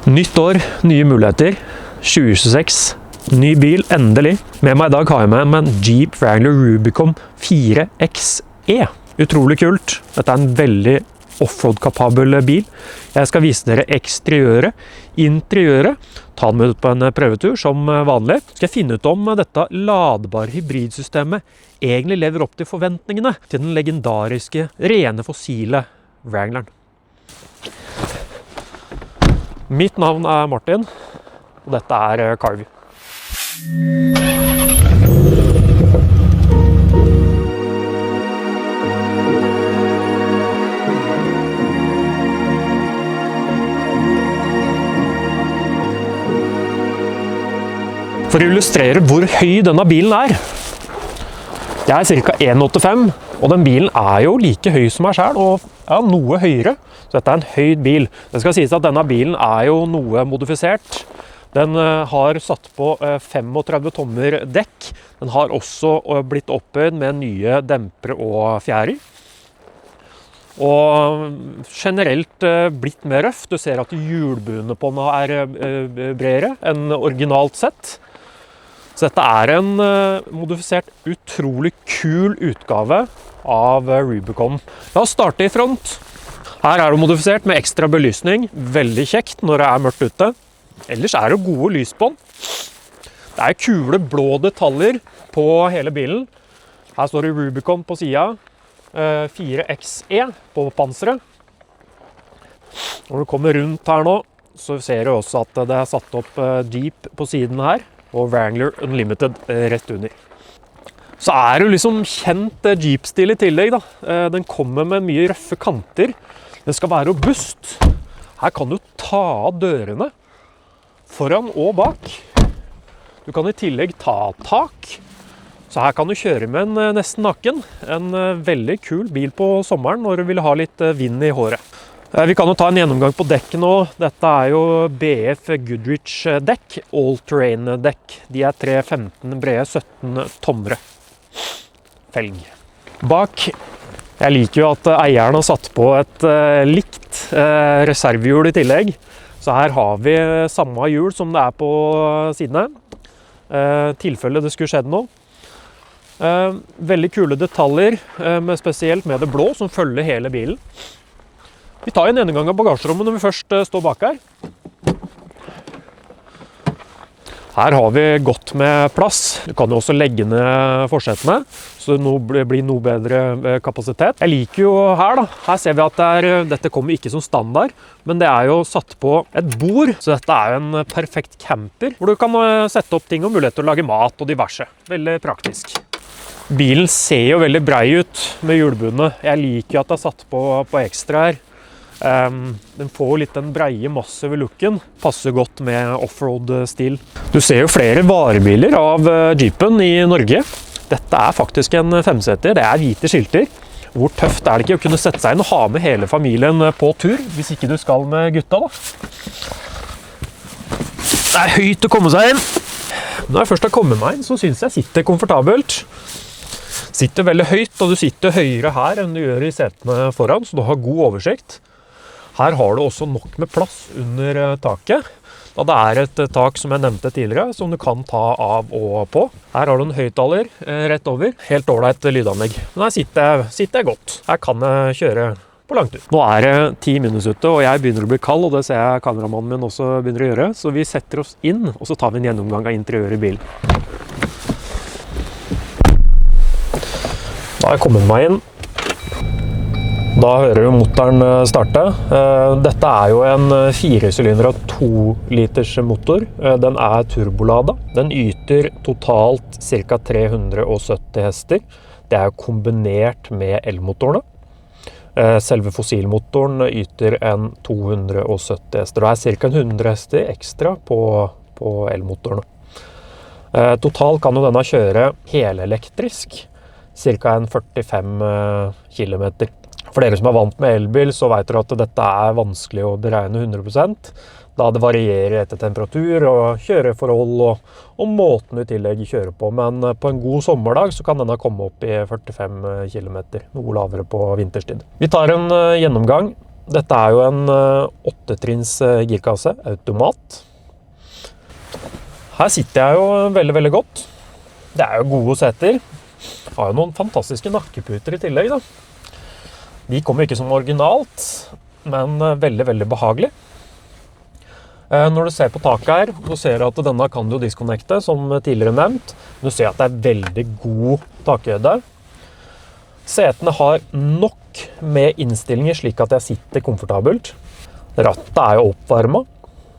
Nytt år, nye muligheter. 2026. Ny bil, endelig. Med meg I dag har jeg med en Jeep Wrangler Rubicon 4XE. Utrolig kult. Dette en veldig offroad-kapabel bil. Jeg skal vise dere eksteriøret, interiøret, ta den med ut på en prøvetur som vanlig. Skal jeg finne ut om dette ladbare hybridsystemet egentlig lever opp til forventningene til den legendariske, rene fossile Wrangleren. Mitt navn Martin, og dette Carvey. For å illustrere hvor høy denne bilen Jeg ca. 1,85, og den bilen jo like høy som meg selv, og noe høyere. Så dette en høyd bil. Det skal sies at denne bilen jo noe modifisert. Den har satt på 35 tommer dekk. Den har også blitt opphøyd med nye dempere og fjærer. Og generelt blitt mer røff. Du ser at hjulbuene på den bredere enn originalt sett. Så dette en modifisert, utrolig kul utgave av Rubicon. La oss starte I front. Her det modifisert med ekstra belysning. Veldig kjekt når det mørkt ute. Ellers det gode lys på den. Det kule blå detaljer på hele bilen. Her står det Rubicon på siden. 4XE på panseret. Når du kommer rundt her nå, så ser du også at det satt opp Jeep på siden her. Og Wrangler Unlimited rett under. Så det liksom kjent Jeep-stil I tillegg da. Den kommer med mye røffe kanter. Den skal være robust. Her kan du ta av dørene. Foran og bak. Du kan I tillegg ta tak. Så her kan du kjøre med en nesten naken. En veldig kul bil på sommeren når du vil ha litt vind I håret. Vi kan jo ta en gjennomgang på dekket nå. Dette jo BF Goodrich dekk, all-terrain dekk. De 3,15 brede, 17 tommere. Felg. Bak, jeg liker jo at eieren har satt på et likt reservehjul I tillegg. Så her har vi samme hjul som det på sidene. Tilfelle det skulle skjedd noe. Veldig kule detaljer, spesielt med det blå som følger hele bilen. Vi tar en gjennomgang av bagasjerommet når vi først står bak her. Her har vi godt med plass. Du kan jo også legge ned forsetene, så det blir noe bedre kapasitet. Jeg liker jo her da. Her ser vi at dette kommer ikke som standard, men det jo satt på et bord. Så dette jo en perfekt camper, hvor du kan sette opp ting og mulighet til å lage mat og diverse. Veldig praktisk. Bilen ser jo veldig brei ut med hjulbunene. Jeg liker at det satt på ekstra her. Den får litt den breie, massive looken. Passer godt med offroad-stil. Du ser jo flere varebiler av Jeepen I Norge. Dette faktisk en 5-seter. Det hvite skilter. Hvor tøft det ikke å kunne sette seg inn og ha med hele familien på tur, hvis ikke du skal med gutta da. Det høyt å komme seg inn. Når jeg først har kommet meg inn, så synes jeg sitter komfortabelt. Sitter veldig høyt, og du sitter høyere her enn du gjør I setene foran, så du har god oversikt. Her har du også nok med plass under taket. Da det et tak som jeg nevnte tidligere, som du kan ta av og på. Her har du en høyttaler rett over. Helt ordentlig lydanlegg. Men her sitter jeg godt. Her kan jeg kjøre på langtur. Nå det 10 minus ute, og jeg begynner å bli kald, og det ser jeg kameramannen min også begynner å gjøre. Så vi setter oss inn, og så tar vi en gjennomgang av interiøret I bilen. Da har jeg kommet meg inn. Da hører du motoren starte. Dette jo en 4-sylinder 2-liters motor. Den turbolada. Den yter totalt ca. 370 hester. Det kombinert med elmotorene. Selve fossilmotoren yter en 270 hester. Det ca. 100 hester ekstra på elmotorene. Totalt kan jo denne kjøre helelektrisk. Ca. en 45 kilometer. For dere som vant med elbil, så vet dere at dette vanskelig å beregne 100%, da det varierer etter temperatur og kjøreforhold og måten du I tillegg kjører på. Men på en god sommerdag så kan denne komme opp I 45 kilometer, noe lavere på vinterstid. Vi tar en gjennomgang. Dette jo en 8-trinns girkasse, automat. Her sitter jeg jo veldig, veldig godt. Det jo gode seter. Har jo noen fantastiske nakkeputer i tillegg da. De kommer ikke som originalt, men veldig, veldig behagelig. Når du ser på taket her, så ser du at denne kan du disconnecte, som tidligere nevnt. Du ser at det veldig god takhøyde. Setene har nok med innstillinger slik at jeg sitter komfortabelt. Rattet jo oppvarmet.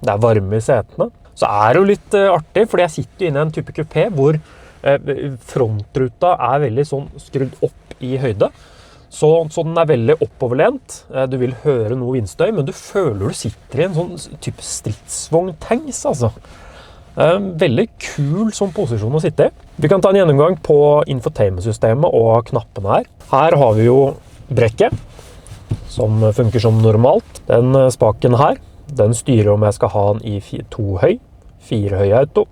Det varme i setene. Så det jo litt artig, fordi jeg sitter inne i en type kupé hvor frontruta veldig sånn skrudd opp i høyde. Så den veldig oppoverlent. Du vil høre noe vindstøy, men du føler du sitter i en sånn type stridsvogn-tanks, altså. Veldig kul sånn posisjon å sitte i. Vi kan ta en gjennomgang på infotainment-systemet og knappene her. Her har vi jo brekket, som funker som normalt. Den spaken her, den styrer om jeg skal ha den i 2 høy, 4 høy auto,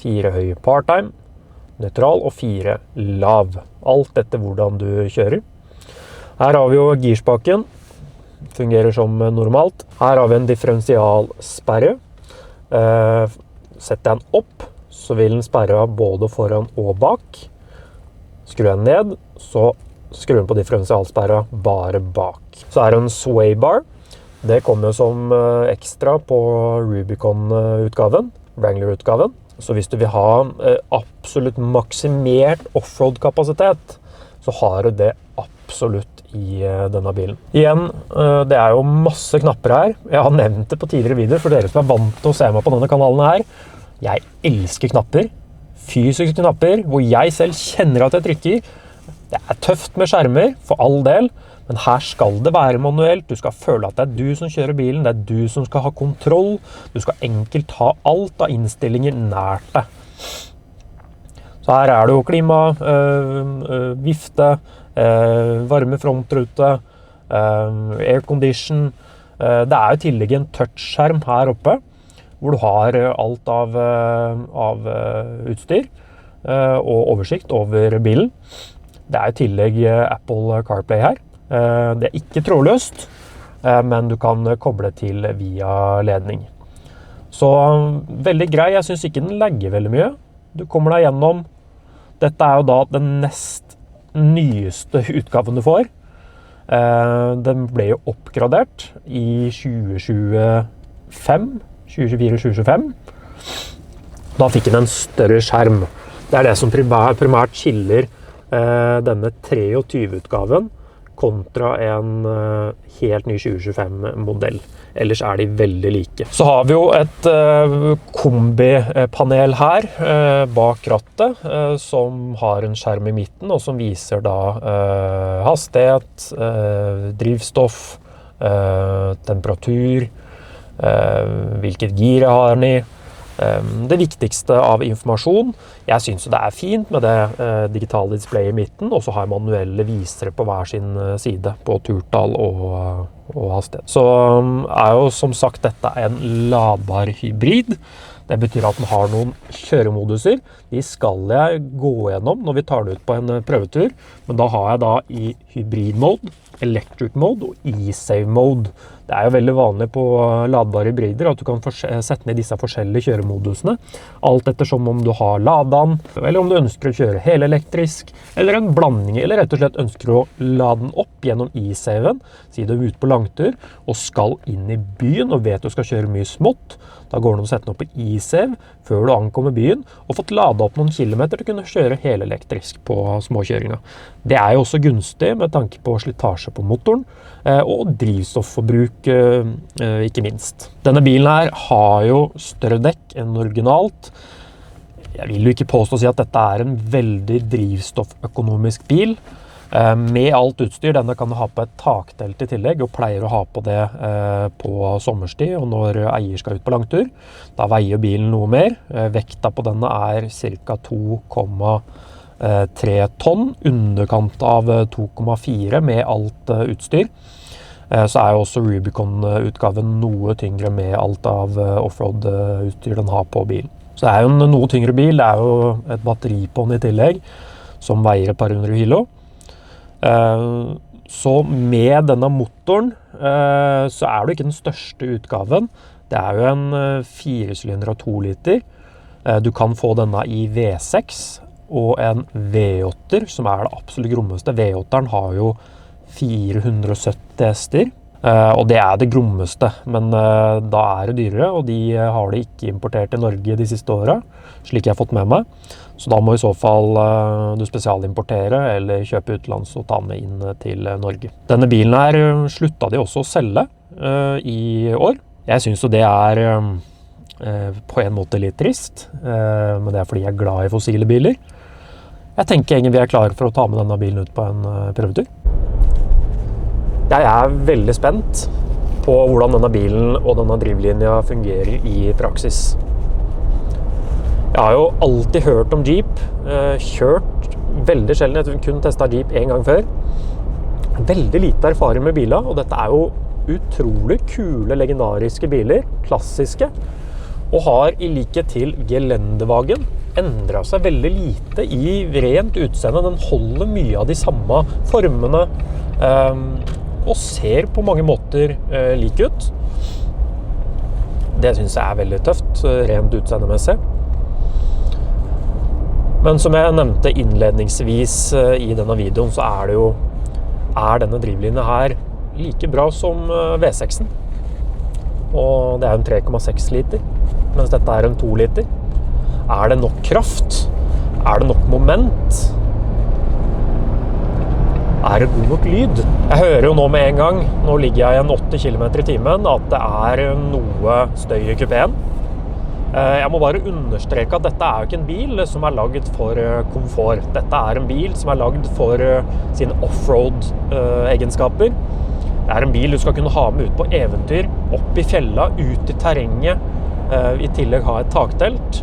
4 høy part-time, nøytral og 4 lav. Alt etter hvordan du kjører. Her har vi jo girspaken. Fungerer som normalt. Her har vi en differensialsperre. Setter jeg den opp, så vil den sperre både foran og bak. Skrur jeg den ned, så skrur den på differensialsperra bare bak. Så det en swaybar. Det kommer som ekstra på Rubicon-utgaven, Wrangler-utgaven. Så hvis du vil ha absolutt maksimert offroad-kapasitet, så har du det absolutt i denne bilen. Igjen, det jo masse knapper her. Jeg har nevnt det på tidligere videoer, for dere som vant til å se meg på denne kanalen her. Jeg elsker knapper. Fysiske knapper, hvor jeg selv kjenner at jeg trykker. Det tøft med skjermer, for all del. Men her skal det være manuelt. Du skal føle at det du som kjører bilen. Det du som skal ha kontroll. Du skal enkelt ha alt av innstillinger nært deg. Så her det jo klima, vifte, varme frontrute, aircondition. Det jo i tillegg en touchskjerm her oppe, hvor du har alt av utstyr og oversikt over bilen. Det i tillegg Apple CarPlay her. Det ikke trådløst, men du kan koble til via ledning. Så veldig grei, jeg synes ikke den legger veldig mye. Du kommer deg gjennom. Dette jo da den nest nyeste utgaven du får. Den ble jo oppgradert i 2024-2025. Da fikk den en større skjerm. Det det som primært skiller denne 23-utgaven kontra en helt ny 2025-modell. Ellers de veldig like. Så har vi jo et kombipanel her bak rattet, som har en skjerm i midten, og som viser da hastighet, drivstoff, temperatur, hvilket gir jeg har den i. Det viktigste av informasjon. Jeg synes det fint med det digitale display i midten, og så har jeg manuelle visere på hver sin side, på turtall og hastighet. Så jo som sagt dette en ladbar hybrid. Det betyr at den har noen kjøremoduser. De skal jeg gå gjennom når vi tar det ut på en prøvetur, men da har jeg da i hybrid mode, electric mode og e-save mode. Det jo veldig vanlig på ladbare hybrider at du kan sette ned disse forskjellige kjøremodusene. Alt ettersom om du har ladan, eller om du ønsker å kjøre helelektrisk, eller en blanding, eller rett og slett ønsker å lade den opp gjennom e-saven, si du ute på langtur, og skal inn i byen og vet du skal kjøre mye smått. Da går det å sette den opp på e-save før du ankommer byen, og fått lade opp noen kilometer til å kunne kjøre helelektrisk på småkjøringa. Det jo også gunstig med tanke på slitasje på motoren, og drivstofforbruk ikke minst. Denne bilen her har jo større dekk enn originalt. Jeg vil jo ikke påstå å si at dette en veldig drivstofføkonomisk bil. Med alt utstyr, denne kan du ha på et taktelt i tillegg, og pleier å ha på det på sommerstid, og når eier skal ut på langtur. Da veier bilen noe mer. Vekta på denne ca. 2,3 tonn, underkant av 2,4 med alt utstyr. Så jo også Rubicon-utgaven noe tyngre med alt av offroad-utstyr den har på bilen. Så det jo en noe tyngre bil, det jo et batteri på den i tillegg, som veier et par hundre kilo. Så med denne motoren så det ikke den største utgaven. Det jo en 4-sylinder av 2 liter. Du kan få denne i V6 og en V8, som det absolutt grommeste. V8-eren har jo 470 hester, og det det grommeste, men da det dyrere, og de har det ikke importert til Norge de siste årene, slik jeg har fått med meg. Så da må i så fall du spesialimportere eller kjøpe utenlands og ta med inn til Norge. Denne bilen her sluttet de også å selge i år. Jeg synes jo det på en måte litt trist, men det fordi jeg glad i fossile biler. Jeg tenker egentlig vi klare for å ta med denne bilen ut på en prøvetur. Jeg veldig spent på hvordan denne bilen og denne drivlinja fungerer i praksis. Jeg har jo alltid hørt om Jeep, kjørt veldig sjelden, jeg kun testet Jeep en gang før. Veldig lite erfaring med biler, og dette jo utrolig kule, legendariske biler, klassiske, og har i likhet til Geländewagen endret seg veldig lite i rent utseende. Den holder mye av de samme formene, og ser på mange måter like ut. Det synes jeg veldig tøft, rent utseendemessig. Men som jeg nevnte innledningsvis i denne videoen, så det jo denne drivlinjen her like bra som V6-en. Og det jo en 3,6 liter, mens dette en 2 liter. Det nok kraft? Det nok moment? Det god nok lyd? Jeg hører jo nå med en gang, nå ligger jeg i en 80 km i timen, at det noe støy i kupeen. Jeg må bare understreke at dette jo ikke en bil som laget for komfort. Dette en bil som laget for sine offroad-egenskaper. Det en bil du skal kunne ha med ut på eventyr, opp i fjella, ut i terrenget, i tillegg ha et taktelt.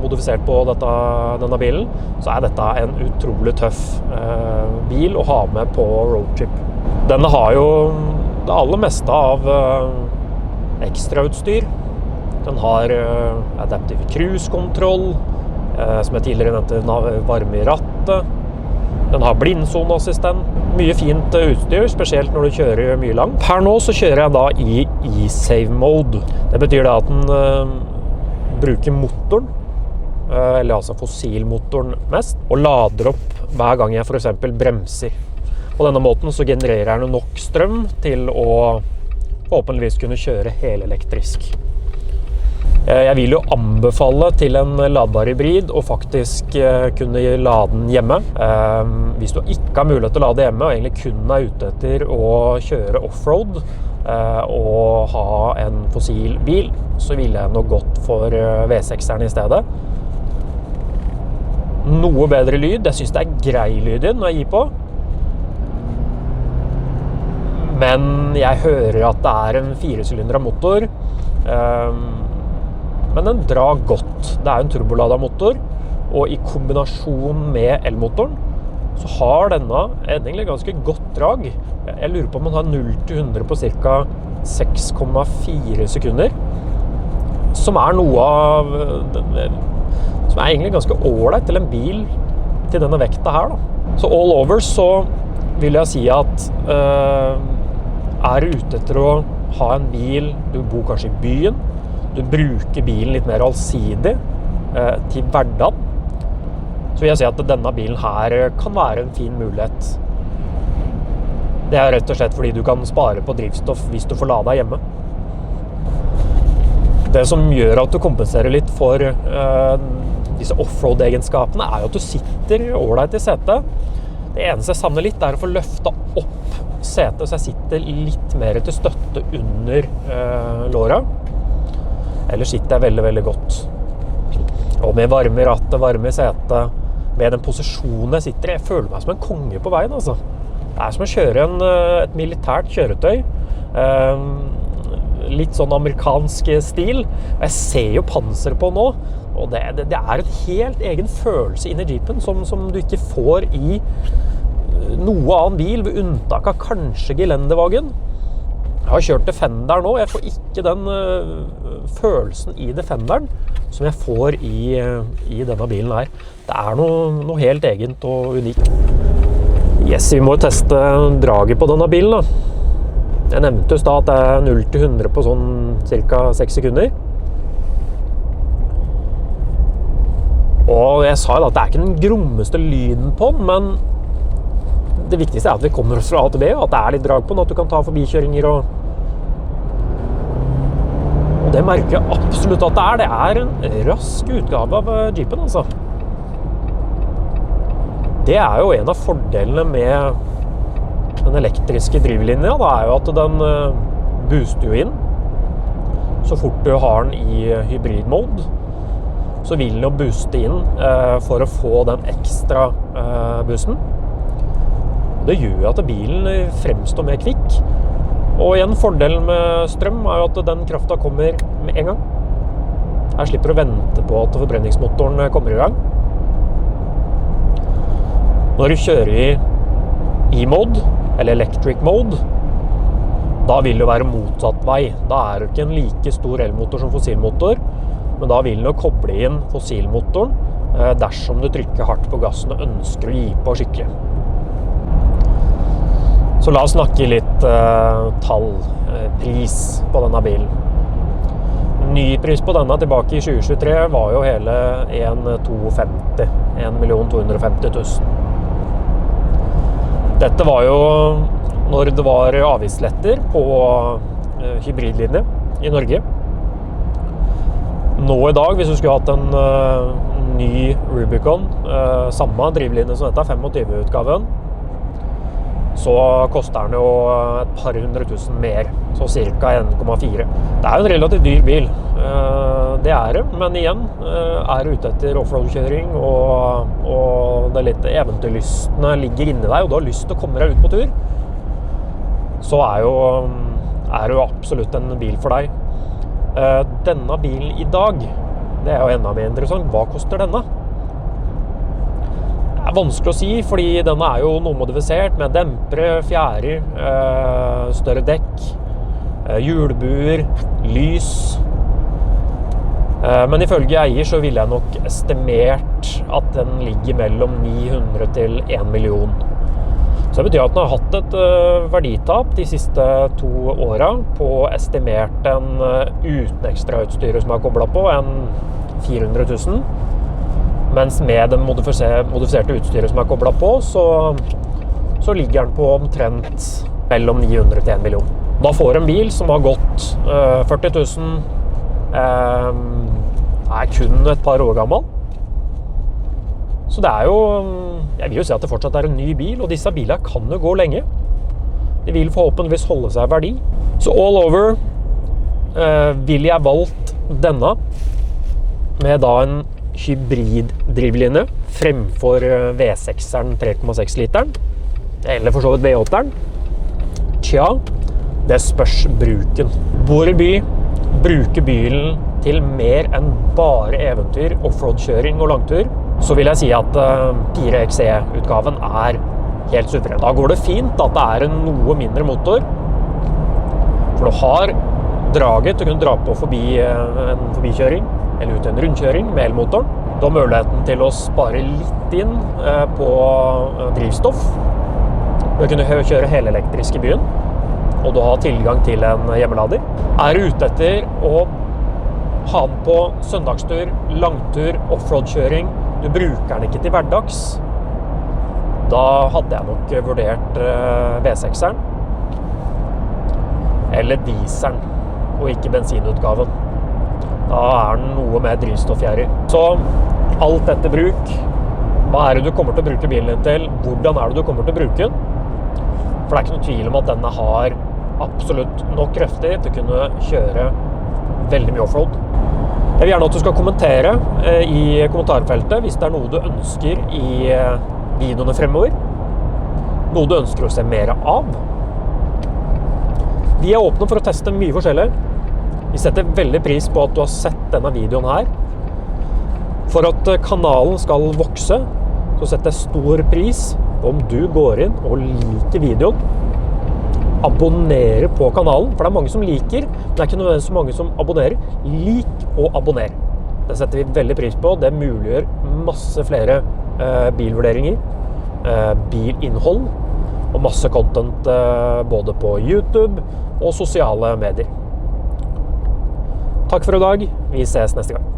Modifisert på denne bilen, så dette en utrolig tøff bil å ha med på roadtrip. Denne har jo det aller meste av ekstrautstyr. Den har adaptive cruise-kontroll, som jeg tidligere nevnte, varme i rattet. Den har blindsoneassistent. Mye fint utstyr, spesielt når du kjører mye langt. Her nå så kjører jeg da i e-save-mode. Det betyr da at den bruker motoren, eller altså fossilmotoren mest, og lader opp hver gang jeg for eksempel bremser. På denne måten så genererer den nok strøm til å forhåpentligvis kunne kjøre helelektrisk. Jeg vil jo anbefale til en ladbar hybrid å faktisk kunne lade den hjemme. Hvis du ikke har mulighet til å lade hjemme, og egentlig kun ute etter å kjøre offroad, og ha en fossil bil, så ville jeg nok gått for V6-eren i stedet. Noe bedre lyd. Jeg synes det grei lyd når jeg gir på. Men jeg hører at det en 4-sylindret motor. Men den drar godt. Det en turboladet motor, og i kombinasjon med elmotoren, så har denne egentlig ganske godt drag. Jeg lurer på om den har 0-100 på ca. 6,4 sekunder, som noe av som egentlig ganske ordentlig til en bil til denne vekta her da. Så all over så vil jeg si at du ute etter å ha en bil, du bor kanskje i byen, du bruker bilen litt mer allsidig til hverdagen, så vil jeg si at denne bilen her kan være en fin mulighet. Det rett og slett fordi du kan spare på drivstoff hvis du får lada hjemme. Det som gjør at du kompenserer litt for disse offroad-egenskapene jo at du sitter ordentlig i setet. Det eneste jeg savner litt å få løfta opp setet, så jeg sitter litt mer til støtte under låra. Ellers sitter jeg veldig, veldig godt. Og med varme i rattet, varme i setet, med den posisjonen jeg sitter i, jeg føler meg som en konge på veien, altså. Det som å kjøre et militært kjøretøy, litt sånn amerikansk stil. Jeg ser jo panser på nå, og det en helt egen følelse inni Jeepen som du ikke får i noe annen bil, ved unntak av kanskje Geländewagen. Jeg har kjørt Defender nå, jeg får ikke den følelsen i Defenderen som jeg får i denne bilen her. Det noe helt egent og unikt. Yes, vi må jo teste draget på denne bilen da. Jeg nevnte just da at det er 0-100 på sånn cirka 6 sekunder. Og jeg sa jo da at det er ikke den grommeste lyden på den, men det viktigste er at vi kommer oss fra A til B, og at det er litt drag på den, at du kan ta forbikjøringer og det merker jeg absolutt at det er. Det er en rask utgave av Jeepen, altså. Det er jo en av fordelene med den elektriske drivlinja, da er jo at den booster jo inn. Så fort du har den i hybrid-mode, så vil den jo booste inn for å få den ekstra boosten. Det gjør jo at bilen fremstår mer kvikk. Og igjen, fordelen med strøm er jo at den kraften kommer med en gang. Her slipper du å vente på at forbrenningsmotoren kommer i gang. Når du kjører i E-mode, eller electric mode, da vil det være motsatt vei. Da er det ikke en like stor elmotor som fossilmotor, men da vil den jo koble inn fossilmotoren dersom du trykker hardt på gassen og ønsker å gi på skikkelig. Så la oss snakke litt pris på denne bilen. Nypris på denne tilbake i 2023 var jo hele 1,250. 1.250 000. Dette var jo når det var avgiftsletter på hybridlinje i Norge. Nå i dag, hvis du skulle hatt en ny Rubicon, samme drivlinje som dette, 25-utgaven, så koster den jo et par 100 000 mer, så cirka 1,4. Det er jo en relativt dyr bil, det er det, men igjen er du ute etter offroad-kjøring, og det litt eventyrlystene ligger inni deg, og du har lyst til å komme deg ut på tur, så er jo absolutt en bil for deg. Denne bilen i dag, det er jo enda mer interessant. Hva koster denne? Det er vanskelig å si, fordi denne er jo noe modifisert med dempere, fjærer, større dekk, hjulbuer, lys. Men ifølge eier så ville jeg nok estimert at den ligger mellom 900 til 1 million. Så det betyr at den har hatt et verditap de siste 2 årene på estimert en uten ekstra utstyret som er koblet på, en 400 000. Mens med den modifiserte utstyret som er koblet på, så ligger den på omtrent mellom 900 til 1 million. Da får du en bil som har gått 40 000, er kun et par år gammel. Så det er jo, jeg vil jo si at det fortsatt er en ny bil, og disse bilene kan jo gå lenge. De vil forhåpentligvis holde seg verdi. Så all over vil jeg valgt denne med da en hybriddrivlinje fremfor V6-eren 3,6 literen, eller for så vidt V8-eren. Tja, det spørs bruken. Bor i by, bruker bilen til mer enn bare eventyr, offroad-kjøring og langtur, så vil jeg si at 4XE-utgaven er helt suveren. Da går det fint at det er en noe mindre motor, for du har draget til å kunne dra på forbi en forbikjøring, eller ut en rundkjøring med elmotoren. Du har muligheten til å spare litt inn på drivstoff. Du kan kjøre helelektrisk i byen, og du har tilgang til en hjemmelader. Er du ute etter å ha den på søndagstur, langtur, offroad-kjøring, du bruker den ikke til hverdags, da hadde jeg nok vurdert V6-eren eller dieselen, og ikke bensinutgaven. Da er den noe med drivstoffgjærer. Så alt etter bruk, hva er det du kommer til å bruke bilen din til? Hvordan er det du kommer til å bruke den? For det er ikke noe tvil om at denne har absolutt nok krefter til å kunne kjøre veldig mye offroad. Jeg vil gjerne at du skal kommentere i kommentarfeltet hvis det er noe du ønsker i videoene fremover. Noe du ønsker å se mer av. Vi er åpne for å teste mye forskjellig. Vi setter veldig pris på at du har sett denne videoen her. For at kanalen skal vokse, så setter jeg stor pris på om du går inn og liker videoen. Abonnerer på kanalen, for det er mange som liker, men det er ikke nødvendigvis så mange som abonnerer. Lik og abonner. Det setter vi veldig pris på. Det muliggjør masse flere bilvurderinger bilinnhold og masse content både på YouTube og sosiale medier. Takk for i dag. Vi ses neste gang.